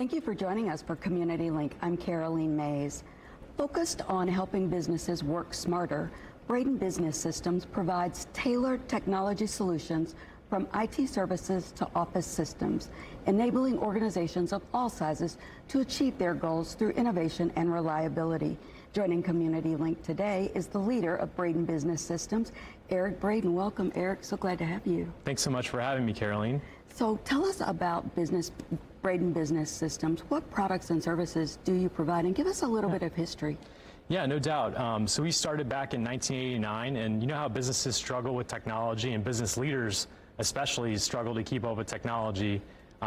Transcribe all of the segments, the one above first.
Thank you for joining us for Community Link. I'm Caroline Mays. Focused on helping businesses work smarter, Braden Business Systems provides tailored technology solutions from IT services to office systems, enabling organizations of all sizes to achieve their goals through innovation and reliability. Joining Community Link today is the leader of Braden Business Systems, Eric Braden. Welcome, Eric. So glad to have you. Thanks so much for having me, Caroline. So tell us about Braden Business Systems. What products and services do you provide? And give us a little bit of history. Yeah, no doubt. So we started back in 1989, and you know how businesses struggle with technology, and business leaders especially struggle to keep up with technology.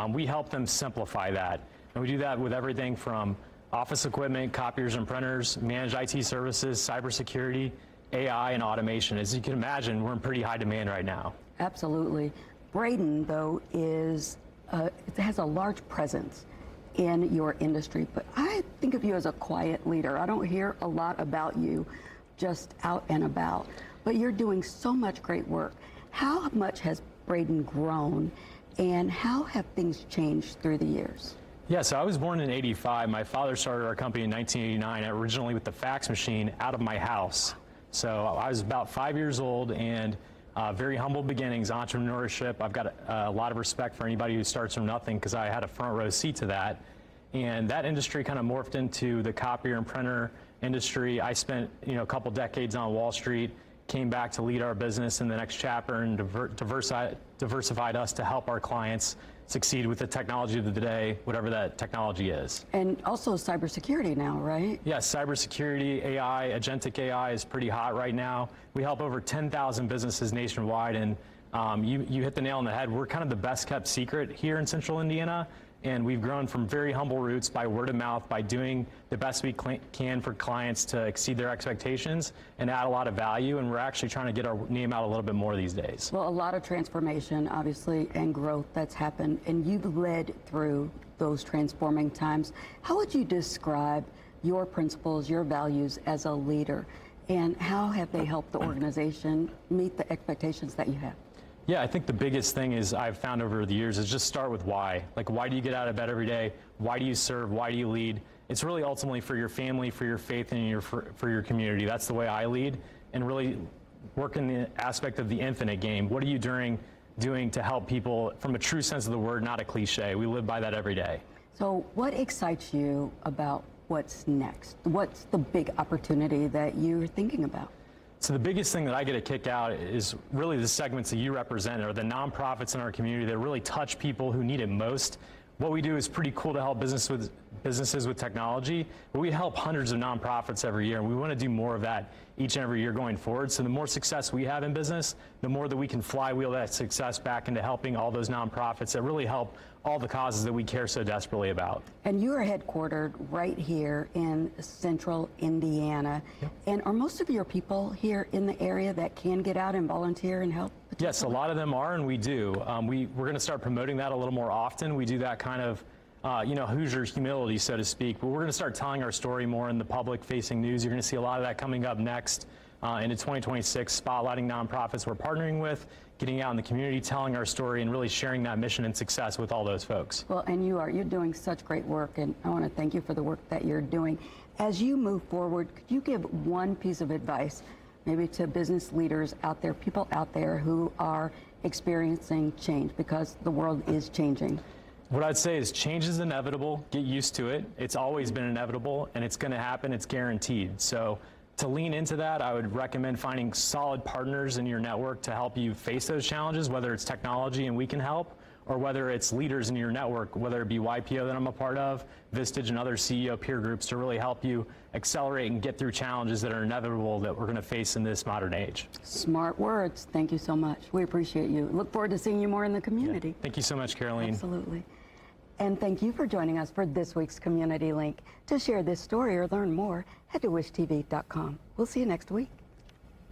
We help them simplify that. And we do that with everything from office equipment, copiers and printers, managed IT services, cybersecurity, AI, and automation. As you can imagine, we're in pretty high demand right now. Absolutely. Braden, though, it has a large presence in your industry, but I think of you as a quiet leader. I don't hear a lot about you just out and about, but you're doing so much great work. How much has Braden grown, and how have things changed through the years? Yeah, so I was born in '85. My father started our company in 1989, originally with the fax machine out of my house. So I was about 5 years old, and very humble beginnings, entrepreneurship. I've got a lot of respect for anybody who starts from nothing because I had a front row seat to that. And that industry kind of morphed into the copier and printer industry. I spent a couple decades on Wall Street, came back to lead our business in the next chapter and diversified us to help our clients succeed with the technology of the day, whatever that technology is. And also cybersecurity now, right? Yes, cybersecurity, AI, agentic AI is pretty hot right now. We help over 10,000 businesses nationwide, and you hit the nail on the head. We're kind of the best kept secret here in Central Indiana, and we've grown from very humble roots by word of mouth, by doing the best we can for clients to exceed their expectations and add a lot of value, and we're actually trying to get our name out a little bit more these days. Well, a lot of transformation, obviously, and growth that's happened, and you've led through those transforming times. How would you describe your principles, your values as a leader, and how have they helped the organization meet the expectations that you have? Yeah, I think the biggest thing is I've found over the years is just start with why. Like, why do you get out of bed every day? Why do you serve? Why do you lead? It's really ultimately for your family, for your faith, and for your community. That's the way I lead, and really work in the aspect of the infinite game. What are you doing to help people from a true sense of the word, not a cliche? We live by that every day. So what excites you about what's next? What's the big opportunity that you're thinking about? So the biggest thing that I get a kick out is really the segments that you represent, or the nonprofits in our community that really touch people who need it most. What we do is pretty cool to help businesses with technology, but we help hundreds of nonprofits every year, and we want to do more of that each and every year going forward. So the more success we have in business, the more that we can flywheel that success back into helping all those nonprofits that really help all the causes that we care so desperately about. And you are headquartered right here in Central Indiana. Yep. And are most of your people here in the area that can get out and volunteer and help? Yes, a lot of them are, and we do. We're going to start promoting that a little more often. We do that kind of Hoosier humility, so to speak, but we're going to start telling our story more in the public-facing news. You're going to see a lot of that coming up next into 2026, spotlighting nonprofits we're partnering with, getting out in the community, telling our story, and really sharing that mission and success with all those folks. Well, and you're doing such great work, and I want to thank you for the work that you're doing. As you move forward, could you give one piece of advice, maybe to business leaders out there, people out there who are experiencing change, because the world is changing? What I'd say is change is inevitable. Get used to it. It's always been inevitable, and it's going to happen. It's guaranteed. So to lean into that, I would recommend finding solid partners in your network to help you face those challenges, whether it's technology and we can help, or whether it's leaders in your network, whether it be YPO that I'm a part of, Vistage, and other CEO peer groups, to really help you accelerate and get through challenges that are inevitable that we're going to face in this modern age. Smart words. Thank you so much. We appreciate you. Look forward to seeing you more in the community. Yeah. Thank you so much, Caroline. Absolutely. And thank you for joining us for this week's Community Link. To share this story or learn more, head to wishtv.com. We'll see you next week.